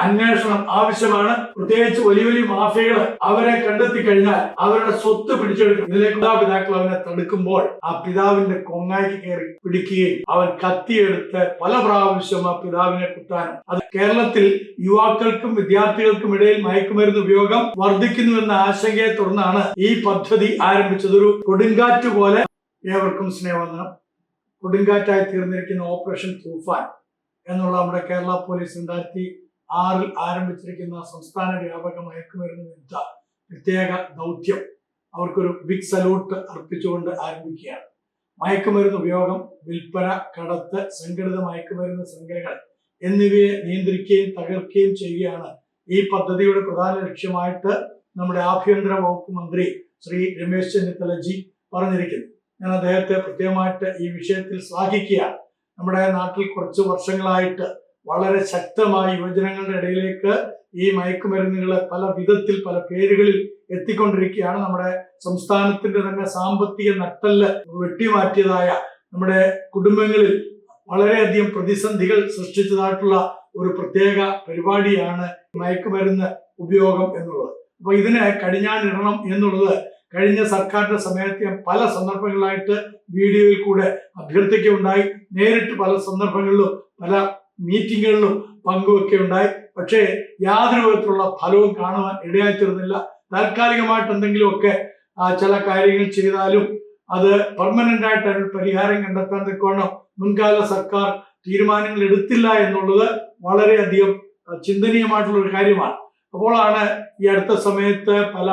അന്വേഷണം ആവശ്യമാണ്. പ്രത്യേകിച്ച് വലിയ വലിയ മാഫിയകൾ അവരെ കണ്ടെത്തി കഴിഞ്ഞാൽ അവരുടെ സ്വത്ത് പിടിച്ചെടുക്കും. ഇതിലേക്ക് പിതാക്കൾ അവനെ തടുക്കുമ്പോൾ ആ പിതാവിന്റെ കൊങ്ങായിക്ക് കയറി പിടിക്കുകയും അവൻ കത്തിയെടുത്ത് പല പ്രാവശ്യം ആ പിതാവിനെ കുത്താനും. അത് കേരളത്തിൽ യുവാക്കൾക്കും വിദ്യാർത്ഥികൾക്കും ഇടയിൽ മയക്കുമരുന്ന് ഉപയോഗം വർദ്ധിക്കുന്നുവെന്ന ആശങ്കയെ തുടർന്നാണ് ഈ പദ്ധതി ആരംഭിച്ചത്. ഒരു കൊടുങ്കാറ്റ് പോലെ ഏവർക്കും സ്നേഹവന്ദനം. കൊടുങ്കാറ്റായി തീർന്നിരിക്കുന്ന ഓപ്പറേഷൻ തൂഫാൻ എന്നുള്ള നമ്മുടെ കേരള പോലീസ് 2006 ആരംഭിച്ചിരിക്കുന്ന സംസ്ഥാന വ്യാപക മയക്കുമരുന്ന് വിരുദ്ധ പ്രത്യേക ദൗത്യം അവർക്കൊരു ബിഗ് സല്യൂട്ട് അർപ്പിച്ചുകൊണ്ട് ആരംഭിക്കുകയാണ്. മയക്കുമരുന്ന് ഉപയോഗം, വിൽപ്പന, കടത്ത്, സംഘടിത മയക്കുമരുന്ന് ശൃംഖലകൾ എന്നിവയെ നിയന്ത്രിക്കുകയും തകർക്കുകയും ചെയ്യുകയാണ് ഈ പദ്ധതിയുടെ പ്രധാന ലക്ഷ്യമായിട്ട് നമ്മുടെ ആഭ്യന്തര വകുപ്പ് മന്ത്രി ശ്രീ രമേശ് ചെന്നിത്തലജി പറഞ്ഞിരിക്കുന്നു. ഞാൻ അദ്ദേഹത്തെ പ്രത്യേകമായിട്ട് ഈ വിഷയത്തിൽ ശ്ലാഘിക്കുകയാണ്. നമ്മുടെ നാട്ടിൽ കുറച്ച് വർഷങ്ങളായിട്ട് വളരെ ശക്തമായി യുവജനങ്ങളുടെ ഇടയിലേക്ക് ഈ മയക്കുമരുന്നുകളെ പല വിധത്തിൽ പല പേരുകളിൽ എത്തിക്കൊണ്ടിരിക്കുകയാണ്. നമ്മുടെ സംസ്ഥാനത്തിന്റെ തന്നെ സാമ്പത്തിക നട്ടെല്ല് വെട്ടിമാറ്റിയതായ നമ്മുടെ കുടുംബങ്ങളിൽ വളരെയധികം പ്രതിസന്ധികൾ സൃഷ്ടിച്ചതായിട്ടുള്ള ഒരു പ്രത്യേക പരിപാടിയാണ് മയക്കുമരുന്ന് ഉപയോഗം എന്നുള്ളത്. അപ്പൊ ഇതിനെ കടിഞ്ഞാണിടണം എന്നുള്ളത് കഴിഞ്ഞ സർക്കാരിന്റെ സമയത്ത് ഞാൻ പല സന്ദർഭങ്ങളിലായിട്ട് വീഡിയോയിൽ കൂടെ അഭ്യർത്ഥിക്കുകയുണ്ടായി. നേരിട്ട് പല സന്ദർഭങ്ങളിലും പല മീറ്റിങ്ങുകളിലും പങ്കുവെക്കുകയുണ്ടായി. പക്ഷേ യാതൊരു വിധത്തിലുള്ള ഫലവും കാണുവാൻ ഇടയായിത്തീർന്നില്ല. താൽക്കാലികമായിട്ട് എന്തെങ്കിലുമൊക്കെ ചില കാര്യങ്ങൾ ചെയ്താലും അത് പെർമനന്റ് ആയിട്ട് അതിന് പരിഹാരം കണ്ടെത്താൻ തക്കവണ്ണം മുൻകാല സർക്കാർ തീരുമാനങ്ങൾ എടുത്തില്ല എന്നുള്ളത് വളരെയധികം ചിന്തനീയമായിട്ടുള്ള ഒരു കാര്യമാണ്. അപ്പോഴാണ് ഈ അടുത്ത സമയത്ത് പല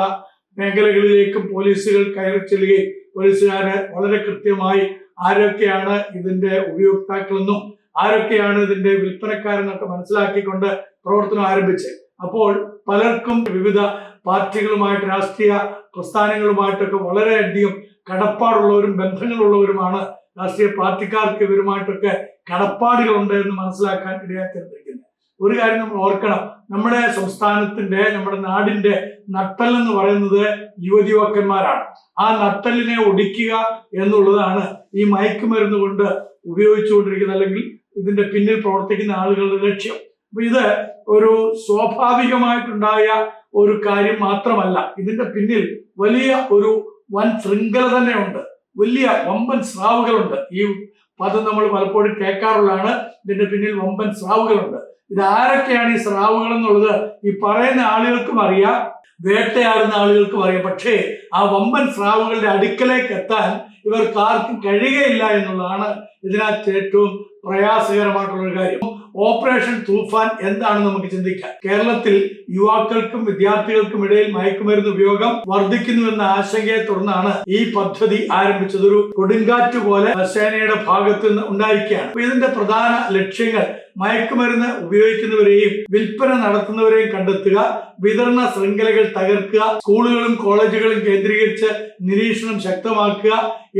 മേഖലകളിലേക്കും പോലീസുകൾ കയറി ചെല്ലുകയും പോലീസുകാര് വളരെ കൃത്യമായി ആരൊക്കെയാണ് ഇതിന്റെ ഉപയോക്താക്കളെന്നും ആരൊക്കെയാണ് ഇതിന്റെ വിൽപ്പനക്കാരെന്നൊക്കെ മനസ്സിലാക്കിക്കൊണ്ട് പ്രവർത്തനം ആരംഭിച്ചത്. അപ്പോൾ പലർക്കും വിവിധ പാർട്ടികളുമായിട്ട് രാഷ്ട്രീയ പ്രസ്ഥാനങ്ങളുമായിട്ടൊക്കെ വളരെയധികം കടപ്പാടുള്ളവരും ബന്ധങ്ങളുള്ളവരുമാണ്. രാഷ്ട്രീയ പാർട്ടിക്കാർക്ക് ഇവരുമായിട്ടൊക്കെ കടപ്പാടുകളുണ്ട് എന്ന് മനസ്സിലാക്കാൻ ഇടയാക്കിയിരിക്കുന്നത്. ഒരു കാര്യം നമ്മൾ ഓർക്കണം, നമ്മുടെ സംസ്ഥാനത്തിന്റെ നമ്മുടെ നാടിന്റെ നട്ടെല്ലെന്ന് പറയുന്നത് യുവതിയുവാക്കന്മാരാണ്. ആ നട്ടെല്ലിനെ ഒടിക്കുക എന്നുള്ളതാണ് ഈ മയക്കുമരുന്ന് കൊണ്ട് ഉപയോഗിച്ചുകൊണ്ടിരിക്കുന്ന അല്ലെങ്കിൽ ഇതിന്റെ പിന്നിൽ പ്രവർത്തിക്കുന്ന ആളുകളുടെ ലക്ഷ്യം. അപ്പൊ ഇത് ഒരു സ്വാഭാവികമായിട്ടുണ്ടായ ഒരു കാര്യം മാത്രമല്ല, ഇതിന്റെ പിന്നിൽ വലിയ ഒരു വൻ ശൃംഖല തന്നെ ഉണ്ട്. വലിയ വമ്പൻ സ്രാവുകളുണ്ട്. ഈ പദം നമ്മൾ പലപ്പോഴും കേൾക്കാറുള്ളതാണ്. ഇതിന്റെ പിന്നിൽ വമ്പൻ സ്രാവുകളുണ്ട്. ഇത് ആരൊക്കെയാണ് ഈ സ്രാവുകൾ എന്നുള്ളത് ഈ പറയുന്ന ആളുകൾക്കും അറിയാം, വേട്ടയാടുന്ന ആളുകൾക്കും അറിയാം. പക്ഷേ ആ വമ്പൻ സ്രാവുകളുടെ അടുക്കലേക്ക് എത്താൻ ഇവർക്ക് ആർക്കും കഴിയുകയില്ല എന്നുള്ളതാണ് ഇതിനകത്ത് ഏറ്റവും പ്രയാസകരമായിട്ടുള്ള ഒരു കാര്യം. ഓപ്പറേഷൻ തൂഫാൻ എന്താണെന്ന് നമുക്ക് ചിന്തിക്കാം. കേരളത്തിൽ യുവാക്കൾക്കും വിദ്യാർത്ഥികൾക്കും ഇടയിൽ മയക്കുമരുന്ന് ഉപയോഗം വർദ്ധിക്കുന്നുവെന്ന ആശങ്കയെ തുടർന്നാണ് ഈ പദ്ധതി ആരംഭിച്ചത്. ഒരു കൊടുങ്കാറ്റ് പോലെ സേനയുടെ ഭാഗത്ത് നിന്ന് ഉണ്ടായിരിക്കുകയാണ്. ഇതിന്റെ പ്രധാന ലക്ഷ്യങ്ങൾ മയക്കുമരുന്ന് ഉപയോഗിക്കുന്നവരെയും വിൽപ്പന നടത്തുന്നവരെയും കണ്ടെത്തുക, വിതരണ ശൃംഖലകൾ തകർക്കുക, സ്കൂളുകളും കോളേജുകളും കേന്ദ്രീകരിച്ച് നിരീക്ഷണം ശക്തമാക്കുക,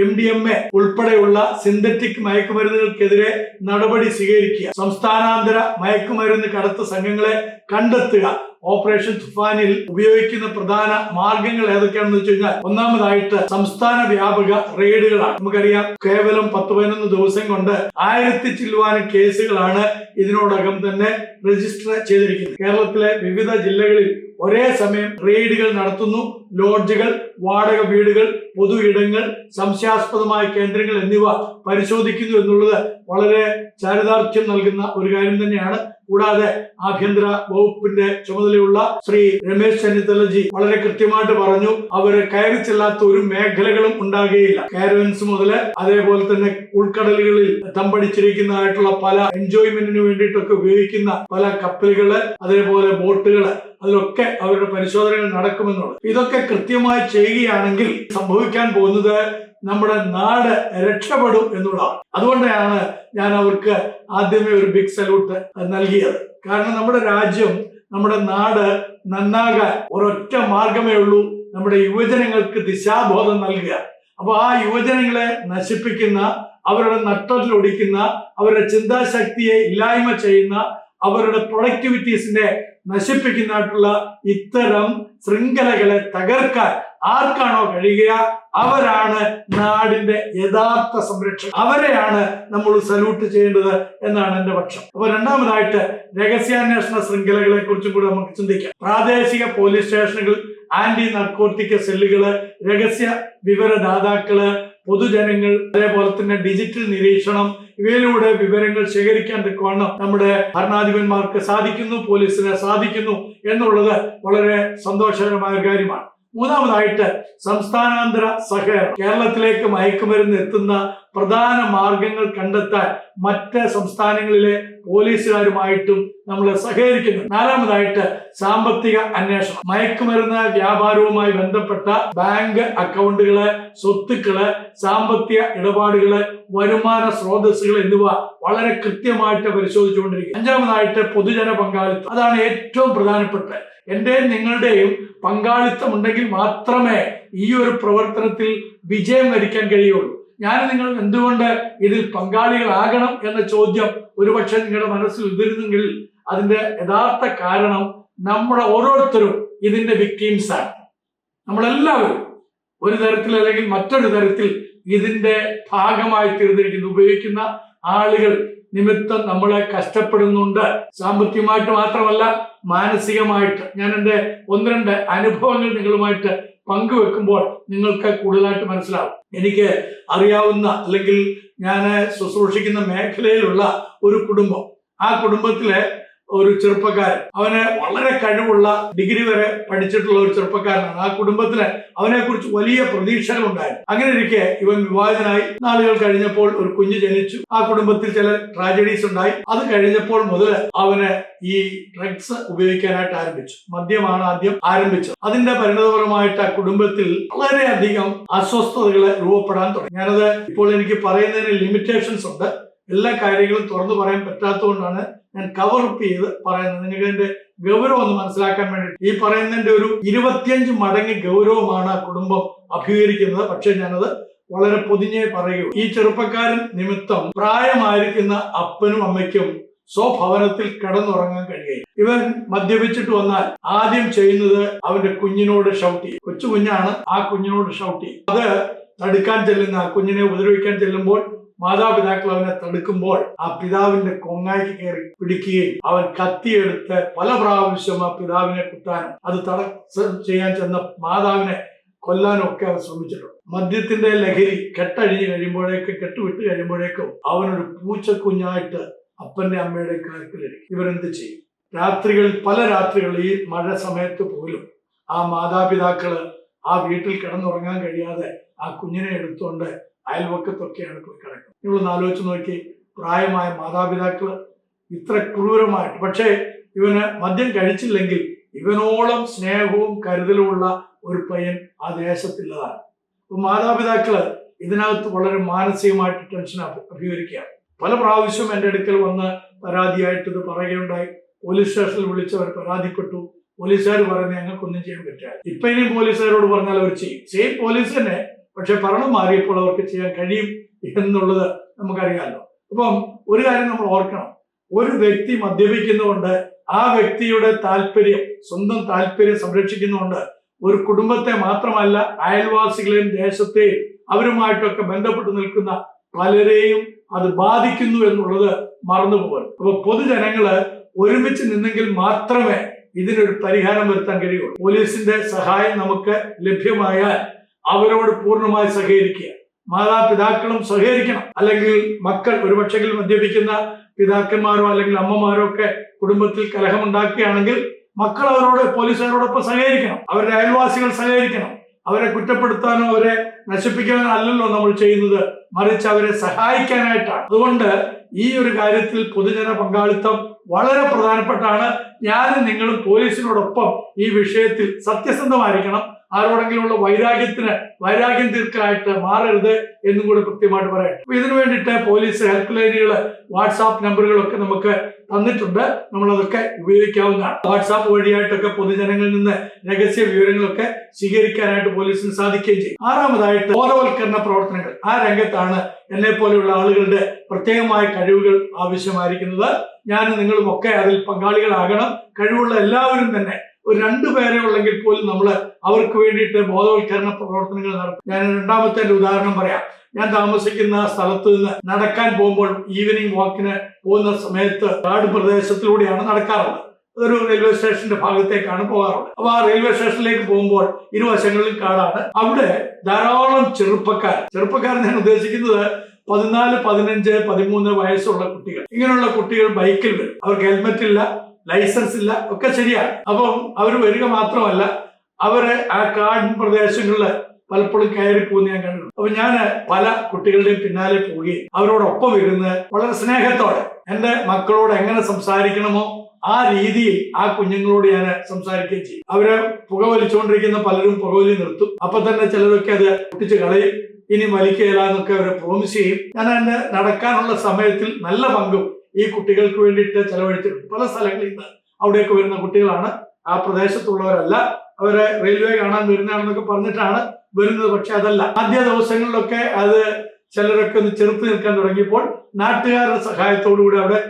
MDMA ഉൾപ്പെടെയുള്ള സിന്തറ്റിക് മയക്കുമരുന്നുകൾക്കെതിരെ നടപടി സ്വീകരിക്കുക, സംസ്ഥാനാന്തര മയക്കുമരുന്ന് കടത്ത് സംഘങ്ങളെ കണ്ടെത്തുക. ഓപ്പറേഷൻ തുഫാനിൽ ഉപയോഗിക്കുന്ന പ്രധാന മാർഗങ്ങൾ ഏതൊക്കെയാണെന്ന് വെച്ച് കഴിഞ്ഞാൽ, ഒന്നാമതായിട്ട് സംസ്ഥാന വ്യാപക റെയ്ഡുകളാണ്. നമുക്കറിയാം, കേവലം 10-11 ദിവസം കൊണ്ട് 1000 ചില്ലുവാനും കേസുകളാണ് ഇതിനോടകം തന്നെ രജിസ്റ്റർ ചെയ്തിരിക്കുന്നത്. കേരളത്തിലെ വിവിധ ജില്ലകളിൽ ഒരേ സമയം റെയ്ഡുകൾ നടത്തുന്നു. ലോഡ്ജുകൾ, വാടക വീടുകൾ, പൊതു ഇടങ്ങൾ, സംശയാസ്പദമായ കേന്ദ്രങ്ങൾ എന്നിവ പരിശോധിക്കുന്നു എന്നുള്ളത് വളരെ ചാരിതാർത്ഥ്യം നൽകുന്ന ഒരു കാര്യം തന്നെയാണ്. കൂടാതെ ആഭ്യന്തര വകുപ്പിന്റെ ചുമതലയുള്ള ശ്രീ രമേശ് ചെന്നിത്തലജി വളരെ കൃത്യമായിട്ട് പറഞ്ഞു, അവര് കയറി ചെല്ലാത്ത ഒരു മേഖലകളും ഉണ്ടാകുകയില്ല. കാരവൻസ് മുതല് അതേപോലെ തന്നെ ഉൾക്കടലുകളിൽ തമ്പടിച്ചിരിക്കുന്നതായിട്ടുള്ള പല എൻജോയ്മെന്റിന് വേണ്ടിയിട്ടൊക്കെ ഉപയോഗിക്കുന്ന പല കപ്പലുകള്, അതേപോലെ ബോട്ടുകള്, അതിലൊക്കെ അവരുടെ പരിശോധനകൾ നടക്കുമെന്നുള്ളത്. ഇതൊക്കെ കൃത്യമായി ചെയ്യുകയാണെങ്കിൽ സംഭവിക്കാൻ പോകുന്നത് നമ്മുടെ നാട് രക്ഷപ്പെടും എന്നുള്ളതാണ്. അതുകൊണ്ടാണ് ഞാൻ അവർക്ക് ആദ്യമേ ഒരു ബിഗ് സല്യൂട്ട് നൽകിയത്. കാരണം നമ്മുടെ രാജ്യം, നമ്മുടെ നാട് നന്നാകാൻ ഒരൊറ്റ മാർഗമേ ഉള്ളൂ, നമ്മുടെ യുവജനങ്ങൾക്ക് ദിശാബോധം നൽകുക. അപ്പൊ ആ യുവജനങ്ങളെ നശിപ്പിക്കുന്ന, അവരുടെ നട്ടലിലൊടിക്കുന്ന, അവരുടെ ചിന്താശക്തിയെ ഇല്ലായ്മ ചെയ്യുന്ന, അവരുടെ പ്രൊഡക്ടിവിറ്റീസിനെ നശിപ്പിക്കുന്നതായിട്ടുള്ള ഇത്തരം ശൃംഖലകളെ തകർക്കാൻ ആർക്കാണോ കഴിയുക അവരാണ് നാടിന്റെ യഥാർത്ഥ സംരക്ഷകർ. അവരെയാണ് നമ്മൾ സല്യൂട്ട് ചെയ്യേണ്ടത് എന്നാണ് എന്റെ പക്ഷം. അപ്പൊ രണ്ടാമതായിട്ട് രഹസ്യാന്വേഷണ ശൃംഖലകളെ കുറിച്ചും കൂടി നമുക്ക് ചിന്തിക്കാം. പ്രാദേശിക പോലീസ് സ്റ്റേഷനുകൾ, ആന്റി നർക്കോട്ടിക് സെല്ലുകള്, രഹസ്യ വിവരദാതാക്കള്, പൊതുജനങ്ങൾ, അതേപോലെ തന്നെ ഡിജിറ്റൽ നിരീക്ഷണം, ഇവയിലൂടെ വിവരങ്ങൾ ശേഖരിക്കാൻ തക്കവണ്ണം നമ്മുടെ ഭരണാധിപന്മാർക്ക് സാധിക്കുന്നു, പോലീസിന് സാധിക്കുന്നു എന്നുള്ളത് വളരെ സന്തോഷകരമായ ഒരു കാര്യമാണ്. മൂന്നാമതായിട്ട് സംസ്ഥാനാന്തര സഹകരണം. കേരളത്തിലേക്ക് മയക്കുമരുന്ന് എത്തുന്ന പ്രധാന മാർഗങ്ങൾ കണ്ടെത്താൻ മറ്റ് സംസ്ഥാനങ്ങളിലെ പോലീസുകാരുമായിട്ടും നമ്മൾ സഹകരിക്കുന്നു. നാലാമതായിട്ട് സാമ്പത്തിക അന്വേഷണം. മയക്കുമരുന്ന് വ്യാപാരവുമായി ബന്ധപ്പെട്ട ബാങ്ക് അക്കൗണ്ടുകള്, സ്വത്തുക്കള്, സാമ്പത്തിക ഇടപാടുകള്, വരുമാന സ്രോതസ്സുകൾ എന്നിവ വളരെ കൃത്യമായിട്ട് പരിശോധിച്ചുകൊണ്ടിരിക്കും. അഞ്ചാമതായിട്ട് പൊതുജന പങ്കാളിത്തം. അതാണ് ഏറ്റവും പ്രധാനപ്പെട്ട. എന്റെയും നിങ്ങളുടെയും പങ്കാളിത്തം ഉണ്ടെങ്കിൽ മാത്രമേ ഈ ഒരു പ്രവർത്തനത്തിൽ വിജയം വരിക്കാൻ കഴിയുള്ളൂ. ഞാൻ നിങ്ങൾ എന്തുകൊണ്ട് ഇതിൽ പങ്കാളികളാകണം എന്ന ചോദ്യം ഒരുപക്ഷെ നിങ്ങളുടെ മനസ്സിൽ ഉതിരുന്നെങ്കിൽ അതിന്റെ യഥാർത്ഥ കാരണം നമ്മുടെ ഓരോരുത്തരും ഇതിന്റെ വിക്ടിംസ് ആണ്. നമ്മളെല്ലാവരും ഒരു തരത്തിൽ അല്ലെങ്കിൽ മറ്റൊരു തരത്തിൽ ഇതിന്റെ ഭാഗമായി തീർന്നിരിക്കുന്നു. ഉപയോഗിക്കുന്ന ആളുകൾ നിമിത്തം നമ്മളെ കഷ്ടപ്പെടുന്നുണ്ട്. സാമ്പത്തികമായിട്ട് മാത്രമല്ല, മാനസികമായിട്ട്. ഞാൻ എൻ്റെ 1-2 അനുഭവങ്ങൾ നിങ്ങളുമായിട്ട് പങ്കുവെക്കുമ്പോൾ നിങ്ങൾക്ക് കൂടുതലായിട്ട് മനസ്സിലാവും. എനിക്ക് അറിയാവുന്ന അല്ലെങ്കിൽ ഞാൻ ശുശ്രൂഷിക്കുന്ന മേഖലയിലുള്ള ഒരു കുടുംബം, ആ കുടുംബത്തിലെ ഒരു ചെറുപ്പക്കാരൻ, അവന് വളരെ കഴിവുള്ള, ഡിഗ്രി വരെ പഠിച്ചിട്ടുള്ള ഒരു ചെറുപ്പക്കാരനാണ്. ആ കുടുംബത്തിന് അവനെ കുറിച്ച് വലിയ പ്രതീക്ഷകൾ ഉണ്ടായിരുന്നു. അങ്ങനെ ഇരിക്കെ ഇവൻ വിവാഹിതനായി. നാളുകൾ കഴിഞ്ഞപ്പോൾ ഒരു കുഞ്ഞ് ജനിച്ചു. ആ കുടുംബത്തിൽ ചില ട്രാജഡീസ് ഉണ്ടായി. അത് കഴിഞ്ഞപ്പോൾ മുതൽ അവന് ഈ ഡ്രഗ്സ് ഉപയോഗിക്കാനായിട്ട് ആരംഭിച്ചു. മദ്യമാണ് ആദ്യം ആരംഭിച്ചത്. അതിന്റെ പരിണതപരമായിട്ട് ആ കുടുംബത്തിൽ വളരെയധികം അസ്വസ്ഥതകൾ രൂപപ്പെടാൻ തുടങ്ങി. ഞാനത് ഇപ്പോൾ എനിക്ക് പറയുന്നതിന് ലിമിറ്റേഷൻസ് ഉണ്ട്. എല്ലാ കാര്യങ്ങളും തുറന്നു പറയാൻ പറ്റാത്തതുകൊണ്ടാണ് ഞാൻ കവർ അപ്പ് ചെയ്ത് പറയുന്നത്. നിങ്ങൾക്ക് ഇതിന്റെ ഗൗരവം ഒന്ന് മനസ്സിലാക്കാൻ വേണ്ടി. ഈ പറയുന്നതിന്റെ ഒരു 25 മടങ്ങ് ഗൗരവമാണ് ആ കുടുംബം അഭിമുഖീകരിക്കുന്നത്. പക്ഷെ ഞാനത് വളരെ പൊതിഞ്ഞേ പറയുകയുള്ളൂ. ഈ ചെറുപ്പക്കാരൻ നിമിത്തം പ്രായമായിരിക്കുന്ന അപ്പനും അമ്മയ്ക്കും സ്വഭവനത്തിൽ കിടന്നുറങ്ങാൻ കഴിയുകയും. ഇവൻ മദ്യപിച്ചിട്ട് വന്നാൽ ആദ്യം ചെയ്യുന്നത് അവന്റെ കുഞ്ഞിനോട് ഷൗട്ട് ചെയ്യും. കൊച്ചു കുഞ്ഞാണ്, ആ കുഞ്ഞിനോട് ഷൗട്ട് ചെയ്യും. അത് തടുക്കാൻ ചെല്ലുന്ന, ആ കുഞ്ഞിനെ ഉപദ്രവിക്കാൻ ചെല്ലുമ്പോൾ മാതാപിതാക്കൾ അവനെ തടുക്കുമ്പോൾ ആ പിതാവിന്റെ കൊങ്ങായിക്ക് കയറി പിടിക്കുകയും അവൻ കത്തിയെടുത്ത് പല പ്രാവശ്യം ആ പിതാവിനെ കുത്താനും അത് ചെയ്യാൻ ചെന്ന മാതാവിനെ കൊല്ലാനും ഒക്കെ അവൻ ശ്രമിച്ചിട്ടുണ്ട്. മദ്യത്തിന്റെ ലഹരി കെട്ടഴിഞ്ഞു കെട്ടുവിട്ട് കഴിയുമ്പോഴേക്കും അവനൊരു പൂച്ചക്കുഞ്ഞായിട്ട് അപ്പന്റെ അമ്മയുടെ കാര്യത്തിലിരിക്കും. ഇവരെന്ത് ചെയ്യും? പല രാത്രികളിൽ ഈ മഴ സമയത്ത് പോലും ആ മാതാപിതാക്കള് ആ വീട്ടിൽ കിടന്നുറങ്ങാൻ കഴിയാതെ ആ കുഞ്ഞിനെ എടുത്തുകൊണ്ട് അയൽവക്കത്തൊക്കെയാണ് പോയി കിടക്കുന്നത്. നിങ്ങളൊന്ന് ആലോചിച്ച് നോക്കി, പ്രായമായ മാതാപിതാക്കള് ഇത്ര ക്രൂരമായിട്ട്. പക്ഷേ ഇവന് മദ്യം കഴിച്ചില്ലെങ്കിൽ ഇവനോളം സ്നേഹവും കരുതലുമുള്ള ഒരു പയ്യൻ ആ ദേശത്തില്ലതാണ്. അപ്പൊ മാതാപിതാക്കള് ഇതിനകത്ത് വളരെ മാനസികമായിട്ട് ടെൻഷൻ അഭിമുഖീകരിക്കുകയാണ്. പല പ്രാവശ്യം എൻ്റെ അടുക്കൽ വന്ന് പരാതിയായിട്ട് ഇത് പറയുകയുണ്ടായി. പോലീസ് സ്റ്റേഷനിൽ വിളിച്ചവർ പരാതിപ്പെട്ടു. പോലീസുകാർ പറയുന്നത് ഞങ്ങൾക്കൊന്നും ചെയ്യാൻ പറ്റില്ല. ഇപ്പൊ ഇനി പോലീസുകാരോട് പറഞ്ഞാൽ അവർ ചെയ്യും. സെയിം പോലീസ് തന്നെ, പക്ഷെ ഭരണം മാറിയപ്പോൾ അവർക്ക് ചെയ്യാൻ കഴിയും എന്നുള്ളത് നമുക്കറിയാമല്ലോ. അപ്പം ഒരു കാര്യം നമ്മൾ ഓർക്കണം, ഒരു വ്യക്തി മദ്യപിക്കുന്നതുകൊണ്ട് ആ വ്യക്തിയുടെ താല്പര്യം, സ്വന്തം താല്പര്യം സംരക്ഷിക്കുന്നതുകൊണ്ട് ഒരു കുടുംബത്തെ മാത്രമല്ല അയൽവാസികളെയും ദേശത്തെയും അവരുമായിട്ടൊക്കെ ബന്ധപ്പെട്ട് നിൽക്കുന്ന പലരെയും അത് ബാധിക്കുന്നു എന്നുള്ളത് മറന്നു പോകരുത്. അപ്പൊ പൊതുജനങ്ങള് ഒരുമിച്ച് നിന്നെങ്കിൽ മാത്രമേ ഇതിനൊരു പരിഹാരം വരുത്താൻ കഴിയുള്ളൂ. പോലീസിന്റെ സഹായം നമുക്ക് ലഭ്യമായാൽ അവരോട് പൂർണ്ണമായി സഹകരിക്കുക. മാതാപിതാക്കളും സഹകരിക്കണം. അല്ലെങ്കിൽ മക്കൾ, ഒരുപക്ഷെങ്കിൽ മദ്യപിക്കുന്ന പിതാക്കന്മാരോ അല്ലെങ്കിൽ അമ്മമാരോ ഒക്കെ കുടുംബത്തിൽ കലഹമുണ്ടാക്കുകയാണെങ്കിൽ മക്കൾ അവരോട്, പോലീസുകാരോടൊപ്പം സഹകരിക്കണം. അവരുടെ അയൽവാസികൾ സഹകരിക്കണം. അവരെ കുറ്റപ്പെടുത്താനോ അവരെ നശിപ്പിക്കാനോ അല്ലല്ലോ നമ്മൾ ചെയ്യുന്നത്, മറിച്ച് അവരെ സഹായിക്കാനായിട്ടാണ്. അതുകൊണ്ട് ഈ ഒരു കാര്യത്തിൽ പൊതുജന പങ്കാളിത്തം വളരെ പ്രധാനപ്പെട്ടാണ്. ഞാനും നിങ്ങളും പോലീസിനോടൊപ്പം ഈ വിഷയത്തിൽ സത്യസന്ധമായിരിക്കണം. ആരോടെങ്കിലുമുള്ള വൈരാഗ്യം തീർക്കലായിട്ട് മാറരുത് എന്നും കൂടെ കൃത്യമായിട്ട് പറയട്ടെ. അപ്പൊ ഇതിനു വേണ്ടിയിട്ട് പോലീസ് ഹെൽപ്പ് ലൈനുകള്, വാട്സാപ്പ് നമ്പറുകളൊക്കെ നമുക്ക് തന്നിട്ടുണ്ട്. നമ്മളതൊക്കെ ഉപയോഗിക്കാവുന്നതാണ്. വാട്സാപ്പ് വഴിയായിട്ടൊക്കെ പൊതുജനങ്ങളിൽ നിന്ന് രഹസ്യ വിവരങ്ങളൊക്കെ സ്വീകരിക്കാനായിട്ട് പോലീസിന് സാധിക്കുകയും ചെയ്യും. ആറാമതായിട്ട് ബോധവൽക്കരണ പ്രവർത്തനങ്ങൾ. ആ രംഗത്താണ് എന്നെ പോലെയുള്ള ആളുകളുടെ പ്രത്യേകമായ കഴിവുകൾ ആവശ്യമായിരിക്കുന്നത്. ഞാനും നിങ്ങളും ഒക്കെ അതിൽ പങ്കാളികളാകണം. കഴിവുള്ള എല്ലാവരും തന്നെ ഒരു 2 പേരെ ഉള്ളെങ്കിൽ പോലും നമ്മൾ അവർക്ക് വേണ്ടിയിട്ട് ബോധവൽക്കരണ പ്രവർത്തനങ്ങൾ നടത്തും. ഞാൻ രണ്ടാമത്തെ ഉദാഹരണം പറയാം. ഞാൻ താമസിക്കുന്ന സ്ഥലത്ത് നിന്ന് നടക്കാൻ പോകുമ്പോൾ ഈവനിങ് വാക്കിന് പോകുന്ന സമയത്ത് കാട് പ്രദേശത്തിലൂടെയാണ് നടക്കാറുള്ളത്. അതൊരു റെയിൽവേ സ്റ്റേഷന്റെ ഭാഗത്തേക്കാണ് പോകാറുള്ളത്. അപ്പൊ ആ റെയിൽവേ സ്റ്റേഷനിലേക്ക് പോകുമ്പോൾ ഇരുവശങ്ങളിലും കാടാണ്. അവിടെ ധാരാളം ചെറുപ്പക്കാർ ഞാൻ ഉദ്ദേശിക്കുന്നത് 14, 15, 13 വയസ്സുള്ള കുട്ടികൾ. ഇങ്ങനെയുള്ള കുട്ടികൾ ബൈക്കിൽ വരും. അവർക്ക് ഹെൽമെറ്റ് ഇല്ല, ലൈസൻസ് ഇല്ല, ഒക്കെ ശരിയാണ്. അപ്പം അവർ വരിക മാത്രമല്ല, അവര് ആ കാട് പ്രദേശങ്ങളിൽ പലപ്പോഴും കയറി പോകുന്ന ഞാൻ കണ്ടിട്ടുണ്ട്. അപ്പൊ ഞാൻ പല കുട്ടികളുടെയും പിന്നാലെ പോവുകയും അവരോടൊപ്പം ഇരുന്ന് വളരെ സ്നേഹത്തോടെ എന്റെ മക്കളോട് എങ്ങനെ സംസാരിക്കണമോ ആ രീതിയിൽ ആ കുഞ്ഞുങ്ങളോട് ഞാൻ സംസാരിക്കുകയും ചെയ്യും. അവര് പുകവലിച്ചുകൊണ്ടിരിക്കുന്ന പലരും പുകവലി നിർത്തും. അപ്പൊ തന്നെ ചിലരൊക്കെ അത് പൊട്ടിച്ച് കളയും. ഇനി വലിക്കുകയില്ല എന്നൊക്കെ അവരെ പ്രോമിസ് ചെയ്യും. ഞാൻ എന്നെ നടക്കാനുള്ള സമയത്തിൽ നല്ല പങ്കും ഈ കുട്ടികൾക്ക് വേണ്ടിയിട്ട് ചെലവഴിച്ചിട്ടുണ്ട്. പല സ്ഥലങ്ങളിൽ നിന്ന് അവിടേക്ക് വരുന്ന കുട്ടികളാണ്, ആ പ്രദേശത്തുള്ളവരല്ല. അവരെ റെയിൽവേ കാണാൻ വരുന്നതാണെന്നൊക്കെ പറഞ്ഞിട്ടാണ് വരുന്നത്. പക്ഷെ അതല്ല. ആദ്യ ദിവസങ്ങളിലൊക്കെ അത് ചിലരൊക്കെ ഒന്ന് ചെറുത്ത് നിൽക്കാൻ തുടങ്ങിയപ്പോൾ നാട്ടുകാരുടെ സഹായത്തോടുകൂടി അവിടെ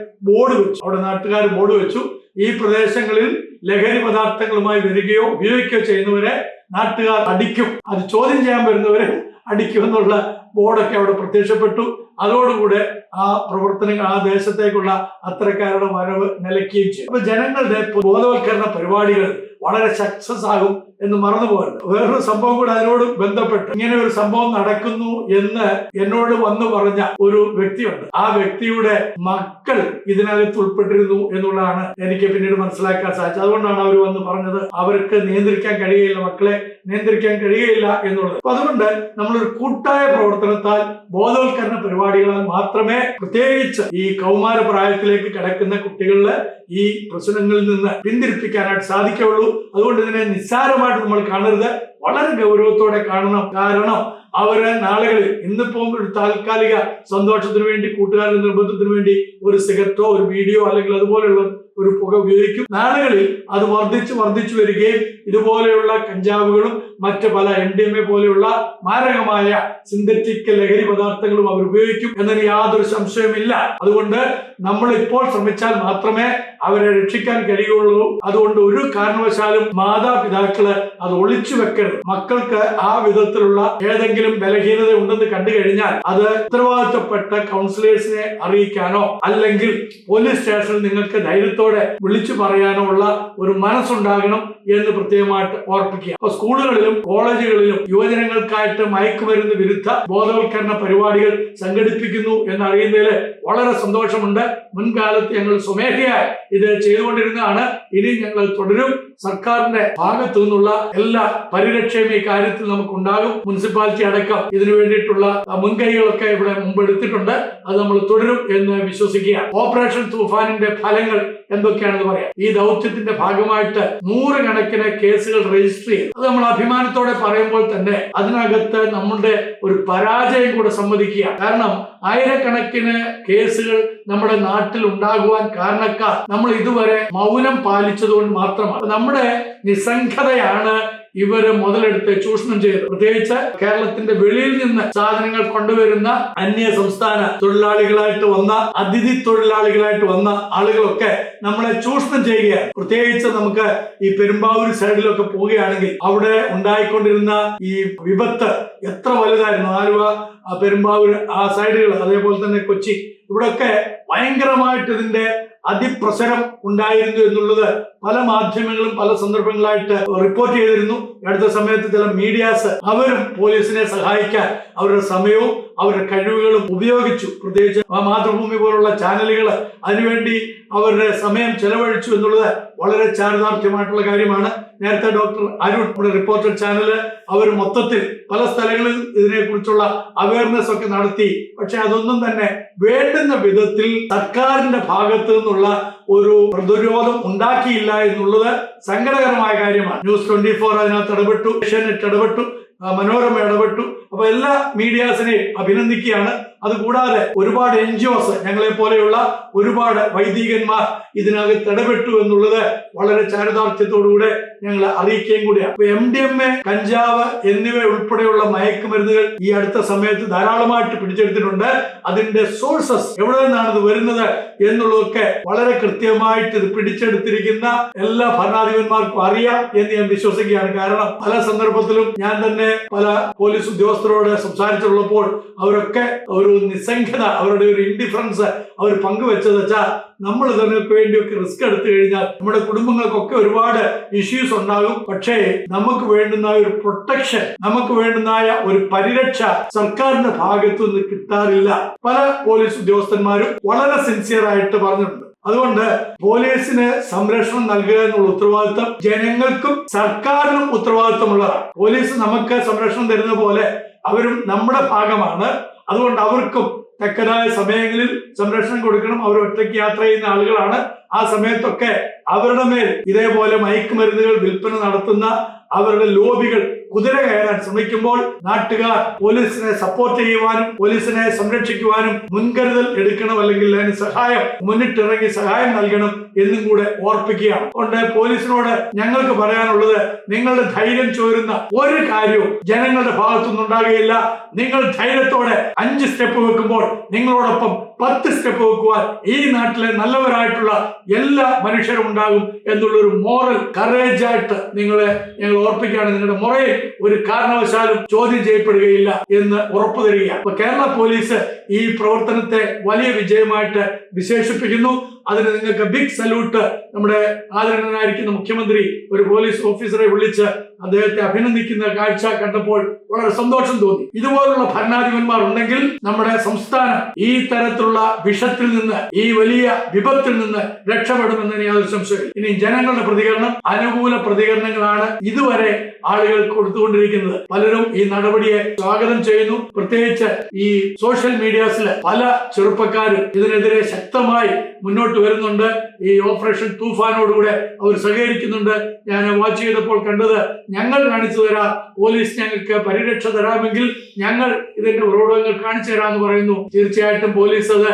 നാട്ടുകാർ ബോർഡ് വെച്ചു. ഈ പ്രദേശങ്ങളിൽ ലഹരി പദാർത്ഥങ്ങളുമായി വരികയോ ഉപയോഗിക്കുകയോ ചെയ്യുന്നവരെ നാട്ടുകാർ അടിക്കും, അത് ചോദ്യം ചെയ്യാൻ വരുന്നവരെ അടിക്കുമെന്നുള്ള ബോർഡൊക്കെ അവിടെ പ്രത്യക്ഷപ്പെട്ടു. അതോടുകൂടെ ആ പ്രവർത്തനങ്ങൾ, ആ ദേശത്തേക്കുള്ള അത്തരക്കാരുടെ വരവ് നിലയ്ക്കുകയും ചെയ്യും. അപ്പൊ ജനങ്ങളുടെ ബോധവൽക്കരണ പരിപാടികൾ വളരെ സക്സസ് ആകും എന്ന് മറന്നു പോകരുത്. വേറൊരു സംഭവം കൂടെ അതിനോട് ബന്ധപ്പെട്ട്, ഇങ്ങനെ ഒരു സംഭവം നടക്കുന്നു എന്ന് എന്നോട് വന്നു പറഞ്ഞ ഒരു വ്യക്തിയുണ്ട്. ആ വ്യക്തിയുടെ മക്കൾ ഇതിനകത്ത് ഉൾപ്പെട്ടിരുന്നു എന്നുള്ളതാണ് എനിക്ക് പിന്നീട് മനസ്സിലാക്കാൻ സാധിച്ചത്. അതുകൊണ്ടാണ് അവർ വന്ന് പറഞ്ഞത് അവർക്ക് നിയന്ത്രിക്കാൻ കഴിയുകയില്ല, മക്കളെ നിയന്ത്രിക്കാൻ കഴിയുകയില്ല എന്നുള്ളത്. അപ്പൊ അതുകൊണ്ട് നമ്മളൊരു കൂട്ടായ പ്രവർത്തനത്താൽ, ബോധവൽക്കരണ പരിപാടികളാൽ മാത്രമേ പ്രത്യേകിച്ച് ഈ കൗമാര പ്രായത്തിലേക്ക് കടക്കുന്ന കുട്ടികളിലെ ഈ പ്രശ്നങ്ങളിൽ നിന്ന് പിന്തിരിപ്പിക്കാനായിട്ട് സാധിക്കുള്ളൂ. അതുകൊണ്ട് ഇതിനെ നിസ്സാരമായിട്ട് നമ്മൾ കാണരുത്, വളരെ ഗൗരവത്തോടെ കാണണം. കാരണം അവര് നാളുകളിൽ, ഇന്നിപ്പോ ഒരു താൽക്കാലിക സന്തോഷത്തിന് വേണ്ടി, കൂട്ടുകാരുടെ നിർബന്ധത്തിന് വേണ്ടി ഒരു സിഗരറ്റോ ഒരു വീഡിയോ അല്ലെങ്കിൽ അതുപോലെയുള്ള ഒരു പുക ഉപയോഗിക്കും. നാളുകളിൽ അത് വർദ്ധിച്ചു വരികയും ഇതുപോലെയുള്ള കഞ്ചാവുകളും മറ്റ് പല MDMA പോലെയുള്ള മാരകമായ സിന്തറ്റിക് ലഹരി പദാർത്ഥങ്ങളും അവർ ഉപയോഗിക്കും എന്നതിന് യാതൊരു സംശയമില്ല. അതുകൊണ്ട് നമ്മൾ ഇപ്പോൾ ശ്രമിച്ചാൽ മാത്രമേ അവരെ രക്ഷിക്കാൻ കഴിയുള്ളൂ. അതുകൊണ്ട് ഒരു കാരണവശാലും മാതാപിതാക്കള് അത് ഒളിച്ചു വെക്കരുത്. മക്കൾക്ക് ആ വിധത്തിലുള്ള ഏതെങ്കിലും ബലഹീനത ഉണ്ടെന്ന് കണ്ടു കഴിഞ്ഞാൽ അത് ഉത്തരവാദിത്തപ്പെട്ട കൗൺസിലേഴ്സിനെ അറിയിക്കാനോ അല്ലെങ്കിൽ പോലീസ് സ്റ്റേഷനിൽ നിങ്ങൾക്ക് ധൈര്യത്തോടെ വിളിച്ചു പറയാനോ ഉള്ള ഒരു മനസ്സുണ്ടാകണം എന്ന് പ്രത്യേകമായിട്ട് ഓർപ്പിക്കുക. അപ്പൊ സ്കൂളുകളിലും കോളേജുകളിലും യുവജനങ്ങൾക്കായിട്ട് മയക്കുമരുന്ന് വിരുദ്ധ ബോധവൽക്കരണ പരിപാടികൾ സംഘടിപ്പിക്കുന്നു എന്നറിയുന്നതിൽ വളരെ സന്തോഷമുണ്ട്. മുൻകാലത്ത് ഞങ്ങൾ സ്വമേധയായി ഇത് ചെയ്തുകൊണ്ടിരുന്നതാണ്. ഇനി ഞങ്ങൾ തുടരും. സർക്കാരിന്റെ ഭാഗത്തു നിന്നുള്ള എല്ലാ പരിരക്ഷയും ഈ കാര്യത്തിൽ നമുക്കുണ്ടാകും. മുനിസിപ്പാലിറ്റി അടക്കം ഇതിനു വേണ്ടിയിട്ടുള്ള മുൻകൈകളൊക്കെ ഇവിടെ മുമ്പെടുത്തിട്ടുണ്ട്. അത് നമ്മൾ തുടരും എന്ന് വിശ്വസിക്കുക. ഓപ്പറേഷൻ തൂഫാനിന്റെ ഫലങ്ങൾ എന്തൊക്കെയാണെന്ന് പറയാം. ഈ ദൗത്യത്തിന്റെ ഭാഗമായിട്ട് 100 കണക്കിന് കേസുകൾ രജിസ്റ്റർ ചെയ്തു. അത് നമ്മൾ അഭിമാനത്തോടെ പറയുമ്പോൾ തന്നെ അതിനകത്ത് നമ്മുടെ ഒരു പരാജയം കൂടെ സമ്മതിക്കുക. കാരണം ആയിരക്കണക്കിന് കേസുകൾ നമ്മുടെ നാട്ടിൽ ഉണ്ടാകുവാൻ കാരണക്കാർ നമ്മൾ ഇതുവരെ മൗനം പാലിച്ചതുകൊണ്ട് മാത്രമാണ്. നമ്മുടെ നിസ്സംഗതയാണ് ഇവര് മുതലെടുത്ത് ചൂഷണം ചെയ്തു. പ്രത്യേകിച്ച് കേരളത്തിന്റെ വെളിയിൽ നിന്ന് സാധനങ്ങൾ കൊണ്ടുവരുന്ന അന്യ സംസ്ഥാന തൊഴിലാളികളായിട്ട് വന്ന, അതിഥി തൊഴിലാളികളായിട്ട് വന്ന ആളുകളൊക്കെ നമ്മളെ ചൂഷണം ചെയ്യുകയാണ്. പ്രത്യേകിച്ച് നമുക്ക് ഈ പെരുമ്പാവൂർ സൈഡിലൊക്കെ പോവുകയാണെങ്കിൽ അവിടെ ഉണ്ടായിക്കൊണ്ടിരുന്ന ഈ വിപത്ത് എത്ര വലുതായിരുന്നു. ആലുവ, പെരുമ്പാവൂർ ആ സൈഡുകൾ, അതേപോലെ തന്നെ കൊച്ചി, ഇവിടൊക്കെ ഭയങ്കരമായിട്ട് ഇതിന്റെ അതിപ്രസരം ഉണ്ടായിരുന്നു എന്നുള്ളത് പല മാധ്യമങ്ങളും പല സന്ദർഭങ്ങളായിട്ട് റിപ്പോർട്ട് ചെയ്തിരുന്നു. അടുത്ത സമയത്ത് ചില മീഡിയാസ് അവരും പോലീസിനെ സഹായിക്കാൻ അവരുടെ സമയവും അവരുടെ കഴിവുകളും ഉപയോഗിച്ചു. പ്രത്യേകിച്ച് മാതൃഭൂമി പോലുള്ള ചാനലുകൾ അതിനുവേണ്ടി അവരുടെ സമയം ചെലവഴിച്ചു എന്നുള്ളത് വളരെ ചാരിതാർത്ഥ്യമായിട്ടുള്ള കാര്യമാണ്. നേരത്തെ ഡോക്ടർ അരുൺ, നമ്മുടെ റിപ്പോർട്ടർ ചാനല്, അവർ മൊത്തത്തിൽ പല സ്ഥലങ്ങളിൽ ഇതിനെക്കുറിച്ചുള്ള അവയർനെസ് ഒക്കെ നടത്തി. പക്ഷെ അതൊന്നും തന്നെ വേണ്ടുന്ന വിധത്തിൽ സർക്കാരിന്റെ ഭാഗത്തു നിന്നുള്ള ഒരു പ്രതിരോധം ഉണ്ടാക്കിയില്ല എന്നുള്ളത് സങ്കടകരമായ കാര്യമാണ്. ന്യൂസ് 24 അതിനകത്ത് ഇടപെട്ടു, ഏഷ്യാനെറ്റ് ഇടപെട്ടു, മനോരമ ഇടപെട്ടു. അപ്പൊ എല്ലാ മീഡിയാസിനെയും അഭിനന്ദിക്കുകയാണ്. അതുകൂടാതെ ഒരുപാട് NGOs, ഞങ്ങളെ പോലെയുള്ള ഒരുപാട് വൈദികന്മാർ ഇതിനകത്ത് ഇടപെട്ടു എന്നുള്ളത് വളരെ ചാരിതാർത്ഥ്യത്തോടുകൂടെ ഞങ്ങൾ അറിയിക്കുകയും കൂടിയാണ്. MDMA, കഞ്ചാവ് എന്നിവ ഉൾപ്പെടെയുള്ള മയക്കുമരുന്നുകൾ ഈ അടുത്ത സമയത്ത് ധാരാളമായിട്ട് പിടിച്ചെടുത്തിട്ടുണ്ട്. അതിന്റെ സോഴ്സസ് എവിടെ നിന്നാണ് ഇത് വരുന്നത് എന്നുള്ളതൊക്കെ വളരെ കൃത്യമായിട്ട് ഇത് പിടിച്ചെടുത്തിരിക്കുന്ന എല്ലാ ഭരണാധിപന്മാർക്കും അറിയാം എന്ന് ഞാൻ വിശ്വസിക്കുകയാണ്. കാരണം പല സന്ദർഭത്തിലും ഞാൻ തന്നെ പല പോലീസ് ഉദ്യോഗസ്ഥരോട് സംസാരിച്ചുള്ളപ്പോൾ അവരൊക്കെ ഒരു നിസ്സംഗത, അവരുടെ ഒരു ഇൻഡിഫറൻസ് അവർ പങ്കുവെച്ചത് വെച്ചാൽ നമ്മൾ ഇതിനൊക്കെ വേണ്ടിയൊക്കെ റിസ്ക് എടുത്തു കഴിഞ്ഞാൽ നമ്മുടെ കുടുംബങ്ങൾക്കൊക്കെ ഒരുപാട് ഇഷ്യൂസ് ഉണ്ടാകും. പക്ഷേ നമുക്ക് വേണ്ടുന്ന ഒരു പ്രൊട്ടക്ഷൻ, നമുക്ക് വേണ്ടുന്ന ഒരു പരിരക്ഷ സർക്കാരിന്റെ ഭാഗത്തു നിന്ന് കിട്ടാറില്ല. പല പോലീസ് ഉദ്യോഗസ്ഥന്മാരും വളരെ സിൻസിയർ ആയിട്ട് പറഞ്ഞിട്ടുണ്ട്. അതുകൊണ്ട് പോലീസിന് സംരക്ഷണം നൽകുക എന്നുള്ള ഉത്തരവാദിത്തം ജനങ്ങൾക്കും സർക്കാരിനും ഉത്തരവാദിത്തമുള്ളതാണ്. പോലീസ് നമുക്ക് സംരക്ഷണം തരുന്ന പോലെ അവരും നമ്മുടെ ഭാഗമാണ്. അതുകൊണ്ട് അവർക്കും തക്കതായ സമയങ്ങളിൽ സംരക്ഷണം കൊടുക്കണം. അവർ ഒറ്റയ്ക്ക് യാത്ര ചെയ്യുന്ന ആളുകളാണ്. ആ സമയത്തൊക്കെ അവരുടെ മേൽ ഇതേപോലെ മയക്കുമരുന്നുകൾ വിൽപ്പന നടത്തുന്ന അവരുടെ ലോബികൾ കുതിര കയറാൻ ശ്രമിക്കുമ്പോൾ നാട്ടുകാർ പോലീസിനെ സപ്പോർട്ട് ചെയ്യുവാനും പോലീസിനെ സംരക്ഷിക്കുവാനും മുൻകരുതൽ എടുക്കണം, അല്ലെങ്കിൽ അതിന് സഹായം മുന്നിട്ടിറങ്ങി സഹായം നൽകണം എന്നും കൂടെ ഓർപ്പിക്കുകയാണ്. അതുകൊണ്ട് പോലീസിനോട് ഞങ്ങൾക്ക് പറയാനുള്ളത്, നിങ്ങളുടെ ധൈര്യം ചോരുന്ന ഒരു കാര്യവും ജനങ്ങളുടെ ഭാഗത്തുനിന്ന് ഉണ്ടാകുകയില്ല. നിങ്ങൾ ധൈര്യത്തോടെ 5 സ്റ്റെപ്പ് വെക്കുമ്പോൾ നിങ്ങളോടൊപ്പം 10 സ്റ്റെപ്പ് വെക്കുവാൻ ഈ നാട്ടിലെ നല്ലവരായിട്ടുള്ള എല്ലാ മനുഷ്യരും ഉണ്ടാകും എന്നുള്ള ഒരു മോറൽ കറേജ് ആയിട്ട് ഞങ്ങൾ ഓർപ്പിക്കുകയാണ്. നിങ്ങളുടെ മുറയിൽ ഒരു കാരണവശാലും ചോദ്യം ചെയ്യപ്പെടുകയില്ല എന്ന് ഉറപ്പു തരിക. അപ്പൊ കേരള പോലീസ് ഈ പ്രവർത്തനത്തെ വലിയ വിജയമായിട്ട് വിശേഷിപ്പിക്കുന്നു. അതിന് നിങ്ങൾക്ക് ബിഗ് സല്യൂട്ട്. നമ്മുടെ ആദരണീയനായിരിക്കുന്ന മുഖ്യമന്ത്രി ഒരു പോലീസ് ഓഫീസറെ വിളിച്ച് അദ്ദേഹത്തെ അഭിനന്ദിക്കുന്ന കാഴ്ച കണ്ടപ്പോൾ വളരെ സന്തോഷം തോന്നി. ഇതുപോലുള്ള ഭരണാധിപന്മാർ ഉണ്ടെങ്കിൽ നമ്മുടെ സംസ്ഥാനം ഈ തരത്തിലുള്ള വിഷത്തിൽ നിന്ന്, ഈ വലിയ വിപത്തിൽ നിന്ന് രക്ഷപ്പെടുമെന്ന് യാതൊരു സംശയമില്ല. ഇനി ജനങ്ങളുടെ പ്രതികരണം, അനുകൂല പ്രതികരണങ്ങളാണ് ഇതുവരെ ആളുകൾ കൊടുത്തുകൊണ്ടിരിക്കുന്നത്. പലരും ഈ നടപടിയെ സ്വാഗതം ചെയ്യുന്നു. പ്രത്യേകിച്ച് ഈ സോഷ്യൽ മീഡിയാസിൽ പല ചെറുപ്പക്കാരും ഇതിനെതിരെ ശക്തമായി മുന്നോട്ട് വരുന്നുണ്ട്. ഈ ഓപ്പറേഷൻ തൂഫാനോടുകൂടെ അവർ സഹകരിക്കുന്നുണ്ട്. ഞാൻ വാച്ച് ചെയ്തപ്പോൾ കണ്ടത്, ഞങ്ങൾ കാണിച്ചു തരാം, പോലീസ് ഞങ്ങൾക്ക് പരിരക്ഷ തരാമെങ്കിൽ ഞങ്ങൾ ഇതിന്റെ ഉറവിടങ്ങൾ കാണിച്ചു തരാമെന്ന് പറയുന്നു. തീർച്ചയായിട്ടും പോലീസ് അത്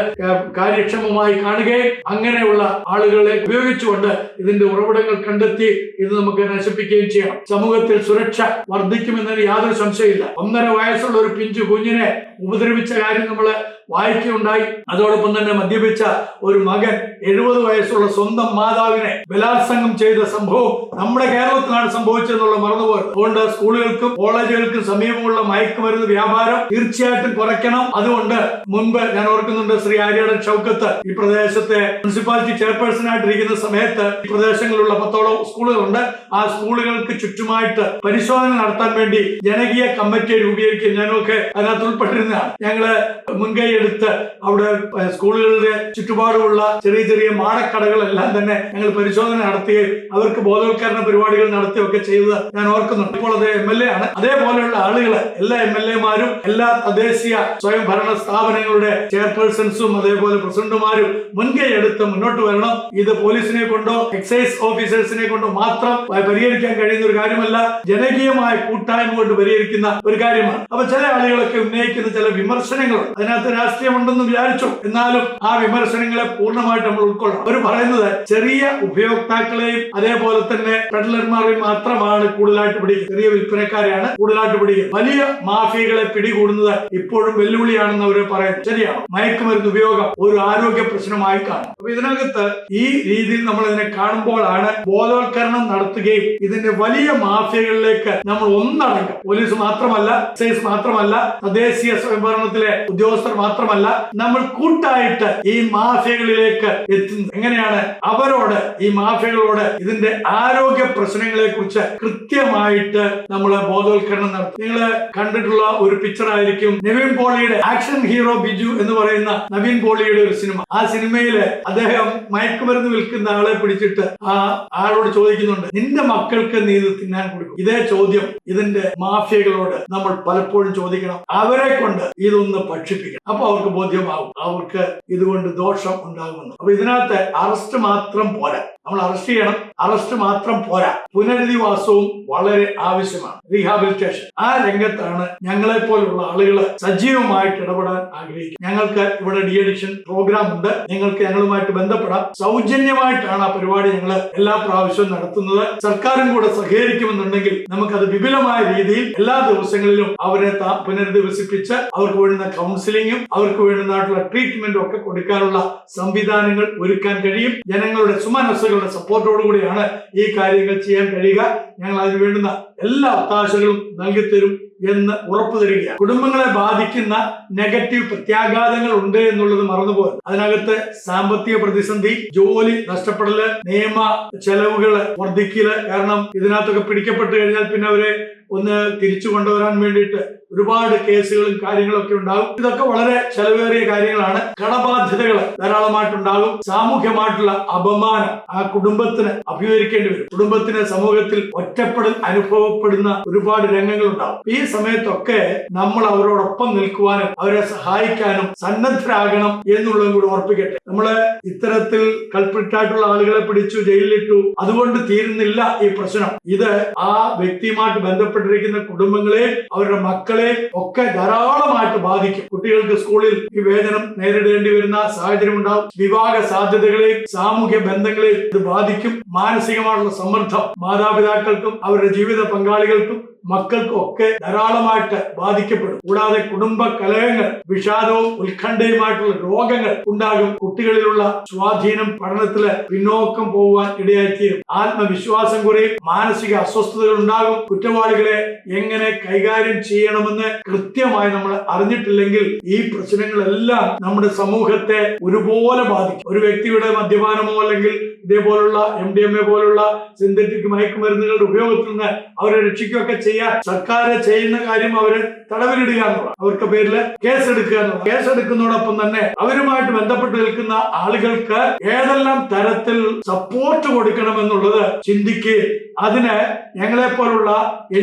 കാര്യക്ഷമമായി കാണുകയും അങ്ങനെയുള്ള ആളുകളെ ഉപയോഗിച്ചുകൊണ്ട് ഇതിന്റെ ഉറവിടങ്ങൾ കണ്ടെത്തി ഇത് നമുക്ക് നശിപ്പിക്കുകയും ചെയ്യണം. സമൂഹത്തിൽ സുരക്ഷ വർദ്ധിക്കുമെന്നതിന് യാതൊരു സംശയമില്ല. 1.5 വയസ്സുള്ള ഒരു പിഞ്ചു കുഞ്ഞിനെ ഉപദ്രവിച്ച കാര്യം നമ്മൾ വായിക്കുകയുണ്ടായി. അതോടൊപ്പം തന്നെ മദ്യപിച്ച ഒരു മകൻ 70 വയസ്സുള്ള സ്വന്തം മാതാവിനെ ബലാത്സംഗം ചെയ്ത സംഭവം നമ്മുടെ കേരളത്തിലാണ് സംഭവിച്ചതെന്നുള്ള മറന്നുപോയത്. അതുകൊണ്ട് സ്കൂളുകൾക്കും കോളേജുകൾക്കും സമീപമുള്ള മയക്കുമരുന്ന് വ്യാപാരം തീർച്ചയായിട്ടും കുറയ്ക്കണം. അതുകൊണ്ട് മുൻപ് ഞാൻ ഓർക്കുന്നുണ്ട്, ശ്രീ ആര്യടൻ ഷൗക്കത്ത് ഈ പ്രദേശത്തെ മുനിസിപ്പാലിറ്റി ചെയർപേഴ്സൺ ആയിട്ടിരിക്കുന്ന സമയത്ത് ഈ പ്രദേശങ്ങളിലുള്ള 10ഓളം സ്കൂളുകളുണ്ട്. ആ സ്കൂളുകൾക്ക് ചുറ്റുമായിട്ട് പരിശോധന നടത്താൻ വേണ്ടി ജനകീയ കമ്മിറ്റിയെ രൂപീകരിക്കുകയും ഞാനൊക്കെ അതിനകത്ത് ഉൾപ്പെട്ടിരുന്നതാണ്. ഞങ്ങള് മുൻകൈ എടുത്ത് അവിടെ സ്കൂളുകളുടെ ചുറ്റുപാടുമുള്ള ചെറിയ ചെറിയ മാടക്കടകളെല്ലാം തന്നെ ഞങ്ങൾ പരിശോധന നടത്തുകയും അവർക്ക് ബോധവൽക്കരണ പരിപാടികൾ നടത്തുകയൊക്കെ ചെയ്തത് ഞാൻ ഓർക്കുന്നുണ്ട്. ഇപ്പോൾ അത് MLA ആണ്. അതേപോലെയുള്ള ആളുകൾ, എല്ലാ MLA-മാരും എല്ലാ തദ്ദേശീയ സ്വയംഭരണ സ്ഥാപനങ്ങളുടെ ചെയർപേഴ്സൺസും അതേപോലെ പ്രസിഡന്റുമാരും മുൻകൈ എടുത്ത് മുന്നോട്ട് വരണം. ഇത് പോലീസിനെ കൊണ്ടോ എക്സൈസ് ഓഫീസേഴ്സിനെ കൊണ്ടോ മാത്രം പരിഹരിക്കാൻ കഴിയുന്ന ഒരു കാര്യമല്ല, ജനകീയമായ കൂട്ടായ്മ കൊണ്ട് പരിഹരിക്കുന്ന ഒരു കാര്യമാണ്. അപ്പൊ ചില ആളുകളൊക്കെ ഉന്നയിക്കുന്ന ചില വിമർശനങ്ങളുണ്ട്. അതിനകത്ത് രാഷ്ട്രീയമുണ്ടെന്ന് വിചാരിച്ചു, എന്നാലും ആ വിമർശനങ്ങളെ പൂർണ്ണമായിട്ട് നമ്മൾ ഉൾക്കൊള്ളണം. അവർ പറയുന്നത് ചെറിയ ഉപയോക്താക്കളെയും അതേപോലെ തന്നെ പെഡലർമാരെയും മാത്രമാണ് കൂടുതലായിട്ട് പിടിക്കുന്നത്, ചെറിയ വിൽപ്പനക്കാരെയാണ് കൂടുതലായിട്ട് പിടിക്കുന്നത്. വലിയ മാഫിയകളെ പിടികൂടുന്നത് ഇപ്പോഴും വെല്ലുവിളിയാണെന്ന് അവർ പറയുന്നത് ശരിയാണ്. മയക്കുമരുന്ന് ഉപയോഗം ഒരു ആരോഗ്യ പ്രശ്നമായി കാണും. അപ്പൊ ഇതിനകത്ത് ഈ രീതിയിൽ നമ്മൾ ഇതിനെ കാണുമ്പോഴാണ് ബോധവൽക്കരണം നടത്തുകയും ഇതിന്റെ വലിയ മാഫിയകളിലേക്ക് നമ്മൾ ഒന്നടങ്കം, പോലീസ് മാത്രമല്ല, എക്സൈസ് മാത്രമല്ല, തദ്ദേശീയ സ്വയംഭരണത്തിലെ ഉദ്യോഗസ്ഥർ മാത്രമല്ല, നമ്മൾ കൂട്ടായിട്ട് ഈ മാഫിയകളിലേക്ക് എത്തുന്നത് എങ്ങനെയാണ്, അവരോട്, ഈ മാഫിയകളോട് ഇതിന്റെ ആരോഗ്യ പ്രശ്നങ്ങളെ കുറിച്ച് കൃത്യമായിട്ട് നമ്മൾ ബോധവൽക്കരണം നടത്തും. നിങ്ങൾ കണ്ടിട്ടുള്ള ഒരു പിക്ചർ ആയിരിക്കും നവീൻ പോളിയുടെ ആക്ഷൻ ഹീറോ ബിജു എന്ന് പറയുന്ന നവീൻ പോളിയുടെ ഒരു സിനിമ. ആ സിനിമയില് അദ്ദേഹം മയക്കുമരുന്ന് വിൽക്കുന്ന ആളെ പിടിച്ചിട്ട് ആ ആളോട് ചോദിക്കുന്നുണ്ട്, നിന്റെ മക്കൾക്ക് നീ ഇത് തിന്നാൻ കൊടുക്കും? ഇതേ ചോദ്യം ഇതിന്റെ മാഫിയകളോട് നമ്മൾ പലപ്പോഴും ചോദിക്കണം. അവരെ കൊണ്ട് ഇതൊന്ന് ഭക്ഷിപ്പിക്കണം. അപ്പോൾ അപ്പൊ അവർക്ക് ബോധ്യമാകും അവർക്ക് ഇതുകൊണ്ട് ദോഷം ഉണ്ടാകുമെന്ന്. അപ്പൊ ഇതിനകത്ത് അറസ്റ്റ് മാത്രം പോരാ, നമ്മൾ അറസ്റ്റ് ചെയ്യണം, അറസ്റ്റ് മാത്രം പോരാ, പുനരധിവാസവും വളരെ ആവശ്യമാണ്, റീഹാബിലിറ്റേഷൻ. ആ രംഗത്താണ് ഞങ്ങളെ പോലുള്ള ആളുകൾ സജീവമായിട്ട് ഇടപെടാൻ ആഗ്രഹിക്കുന്നത്. ഞങ്ങൾക്ക് ഇവിടെ ഡി അഡിക്ഷൻ പ്രോഗ്രാം ഉണ്ട്, നിങ്ങൾക്ക് ഞങ്ങളുമായിട്ട് ബന്ധപ്പെടാം. സൗജന്യമായിട്ടാണ് ആ പരിപാടി ഞങ്ങൾ എല്ലാ പ്രാവശ്യവും നടത്തുന്നത്. സർക്കാരും കൂടെ സഹകരിക്കുമെന്നുണ്ടെങ്കിൽ നമുക്കത് വിപുലമായ രീതിയിൽ എല്ലാ ദിവസങ്ങളിലും അവരെ പുനരധിവസിപ്പിച്ച് അവർക്ക് വേണ്ടുന്ന കൗൺസിലിംഗും അവർക്ക് വേണ്ടുന്നതായിട്ടുള്ള ട്രീറ്റ്മെന്റും ഒക്കെ കൊടുക്കാനുള്ള സംവിധാനങ്ങൾ ഒരുക്കാൻ കഴിയും. ജനങ്ങളുടെ സുമനസ്സുകളുടെ സപ്പോർട്ടോടുകൂടിയാണ് ഈ കാര്യങ്ങൾ ചെയ്യാൻ കഴിയുക. ഞങ്ങൾ അതിന് വേണ്ടുന്ന എല്ലാ ഒത്താശകളും നൽകിത്തരും എന്ന് ഉറപ്പു തരിക. കുടുംബങ്ങളെ ബാധിക്കുന്ന നെഗറ്റീവ് പ്രത്യാഘാതങ്ങൾ ഉണ്ട് എന്നുള്ളത് മറന്നുപോകും. അതിനകത്ത് സാമ്പത്തിക പ്രതിസന്ധി, ജോലി നഷ്ടപ്പെടല്, നിയമ ചെലവുകള് വർദ്ധിക്കല്. കാരണം ഇതിനകത്തൊക്കെ പിടിക്കപ്പെട്ട് കഴിഞ്ഞാൽ പിന്നെ അവരെ ഒന്ന് തിരിച്ചു കൊണ്ടുവരാൻ വേണ്ടിയിട്ട് ഒരുപാട് കേസുകളും കാര്യങ്ങളൊക്കെ ഉണ്ടാകും. ഇതൊക്കെ വളരെ ചെലവേറിയ കാര്യങ്ങളാണ്. കടബാധ്യതകൾ ധാരാളമായിട്ടുണ്ടാകും. സാമൂഹ്യമായിട്ടുള്ള അപമാനം ആ കുടുംബത്തിന് അഭിമുഖീകരിക്കേണ്ടി വരും. കുടുംബത്തിന് സമൂഹത്തിൽ ഒറ്റപ്പെടൽ അനുഭവപ്പെടുന്ന ഒരുപാട് രംഗങ്ങളുണ്ടാവും. ഈ സമയത്തൊക്കെ നമ്മൾ അവരോടൊപ്പം നിൽക്കുവാനും അവരെ സഹായിക്കാനും സന്നദ്ധരാകണം എന്നുള്ളതും കൂടി ഓർപ്പിക്കട്ടെ. നമ്മള് ഇത്തരത്തിൽ കൾപ്രിറ്റായിട്ടുള്ള ആളുകളെ പിടിച്ചു ജയിലിലിട്ടു, അതുകൊണ്ട് തീരുന്നില്ല ഈ പ്രശ്നം. ഇത് ആ വ്യക്തിയുമായിട്ട് ബന്ധപ്പെട്ടിരിക്കുന്ന കുടുംബങ്ങളെ, അവരുടെ മക്കളെ ഒക്കെ ധാരാളമായിട്ട് ബാധിക്കും. കുട്ടികൾക്ക് സ്കൂളിൽ വിവേചനം നേരിടേണ്ടി വരുന്ന സാഹചര്യം ഉണ്ടാവും. വിവാഹ സാധ്യതകളെയും സാമൂഹ്യ ബന്ധങ്ങളെയും ഇത് ബാധിക്കും. മാനസികമായിട്ടുള്ള സമ്മർദ്ദം മാതാപിതാക്കൾക്കും അവരുടെ ജീവിത പങ്കാളികൾക്കും മക്കൾക്കും ഒക്കെ ധാരാളമായിട്ട് ബാധിക്കപ്പെടും. കൂടാതെ കുടുംബ കലഹങ്ങൾ, വിഷാദവും ഉത്കണ്ഠയുമായിട്ടുള്ള രോഗങ്ങൾ ഉണ്ടാകും. കുട്ടികളിലുള്ള സ്വാധീനം പഠനത്തില് പിന്നോക്കം പോകാൻ ഇടയായിത്തീരും. ആത്മവിശ്വാസം കുറയും, മാനസിക അസ്വസ്ഥതകൾ ഉണ്ടാകും. കുറ്റവാളികളെ എങ്ങനെ കൈകാര്യം ചെയ്യണമെന്ന് കൃത്യമായി നമ്മൾ അറിഞ്ഞിട്ടില്ലെങ്കിൽ ഈ പ്രശ്നങ്ങളെല്ലാം നമ്മുടെ സമൂഹത്തെ ഒരുപോലെ ബാധിക്കും. ഒരു വ്യക്തിയുടെ മദ്യപാനമോ അല്ലെങ്കിൽ ഇതേപോലുള്ള MDMA പോലുള്ള സിന്തറ്റിക് മയക്കുമരുന്നുകളുടെ ഉപയോഗത്തിൽ നിന്ന് അവരെ രക്ഷിക്കുകയൊക്കെ ചെയ്യാൻ സർക്കാർ ചെയ്യുന്ന കാര്യം അവര് തടവിലിടുക എന്നുള്ളത്, അവർക്ക് പേരിൽ കേസെടുക്കുക എന്നുള്ളത്. കേസെടുക്കുന്നതോടൊപ്പം തന്നെ അവരുമായിട്ട് ബന്ധപ്പെട്ട് നിൽക്കുന്ന ആളുകൾക്ക് ഏതെല്ലാം തരത്തിൽ സപ്പോർട്ട് കൊടുക്കണമെന്നുള്ളത് ചിന്തിക്കുകയും അതിന് ഞങ്ങളെ പോലുള്ള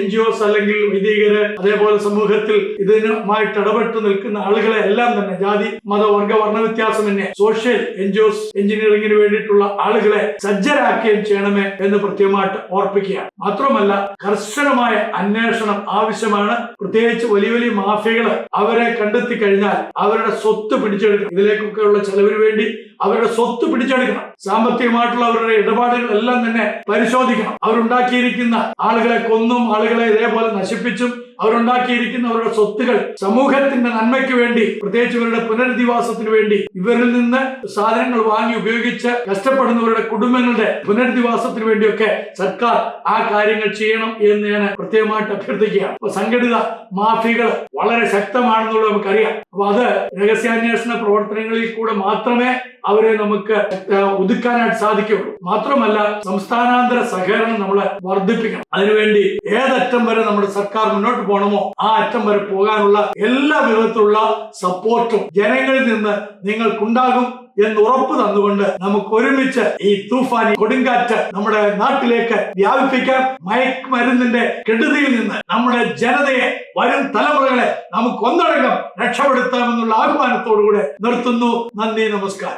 NGOs അല്ലെങ്കിൽ വൈദികര്, അതേപോലെ സമൂഹത്തിൽ ഇതിനുമായിട്ട് ഇടപെട്ട് നിൽക്കുന്ന ആളുകളെ എല്ലാം തന്നെ ജാതി മത വർഗ വർണ്ണ വ്യത്യാസമന്യേ സോഷ്യൽ NGOs എഞ്ചിനീയറിംഗിന് വേണ്ടിയിട്ടുള്ള ആളുകളെ സജ്ജരാക്കുകയും ചെയ്യണമേ എന്ന് പ്രത്യേകമായിട്ട് ഓർപ്പിക്കുകയാണ്. മാത്രമല്ല കർശനമായ അന്വേഷണം ആവശ്യമാണ്. പ്രത്യേകിച്ച് വലിയ വലിയ മാഫിയകള് അവരെ കണ്ടെത്തി കഴിഞ്ഞാൽ അവരുടെ സ്വത്ത് പിടിച്ചെടുക്കണം. ഇതിലേക്കൊക്കെയുള്ള ചെലവിന് വേണ്ടി അവരുടെ സ്വത്ത് പിടിച്ചെടുക്കണം. സാമ്പത്തികമായിട്ടുള്ള അവരുടെ ഇടപാടുകൾ എല്ലാം തന്നെ പരിശോധിക്കണം. അവരുണ്ടാക്കിയിരിക്കുന്ന ആളുകളെ കൊന്നും ആളുകളെ ഇതേപോലെ നശിപ്പിച്ചും അവരുണ്ടാക്കിയിരിക്കുന്ന അവരുടെ സ്വത്തുകൾ സമൂഹത്തിന്റെ നന്മയ്ക്ക് വേണ്ടി, പ്രത്യേകിച്ച് ഇവരുടെ പുനരധിവാസത്തിന് വേണ്ടി ഇവരിൽ നിന്ന് സാധനങ്ങൾ വാങ്ങി ഉപയോഗിച്ച് കഷ്ടപ്പെടുന്നവരുടെ കുടുംബങ്ങളുടെ പുനരധിവാസത്തിന് വേണ്ടിയൊക്കെ സർക്കാർ ആ കാര്യങ്ങൾ ചെയ്യണം എന്ന് ഞാൻ പ്രത്യേകമായിട്ട് അഭ്യർത്ഥിക്കുകയാണ്. അപ്പൊ സംഘടിത മാഫിയകൾ വളരെ ശക്തമാണെന്നുള്ളത് നമുക്കറിയാം. അപ്പൊ അത് രഹസ്യാന്വേഷണ പ്രവർത്തനങ്ങളിൽ കൂടെ മാത്രമേ അവരെ നമുക്ക് ഒതുക്കാനായിട്ട് സാധിക്കുകയുള്ളൂ. മാത്രമല്ല സംസ്ഥാനാന്തര സഹകരണം നമ്മൾ വർദ്ധിപ്പിക്കണം. അതിനുവേണ്ടി ഏതറ്റം വരെ നമ്മുടെ സർക്കാർ മുന്നോട്ട് പോകണമോ ആ അറ്റം വരെ പോകാനുള്ള എല്ലാ വിധത്തിലുള്ള സപ്പോർട്ടും ജനങ്ങളിൽ നിന്ന് നിങ്ങൾക്കുണ്ടാകും എന്ന് ഉറപ്പ് തന്നുകൊണ്ട് നമുക്ക് ഒരുമിച്ച് ഈ തൂഫാനി കൊടുങ്കാറ്റ് നമ്മുടെ നാട്ടിലേക്ക് വ്യാപിപ്പിക്കാം. മയക്കുമരുന്നിന്റെ കെടുതിയിൽ നിന്ന് നമ്മുടെ ജനതയെ, വരും തലമുറകളെ നമുക്ക് ഒന്നടങ്കം രക്ഷപ്പെടുത്താമെന്നുള്ള ആഹ്വാനത്തോടുകൂടെ നിർത്തുന്നു. നന്ദി, നമസ്കാരം.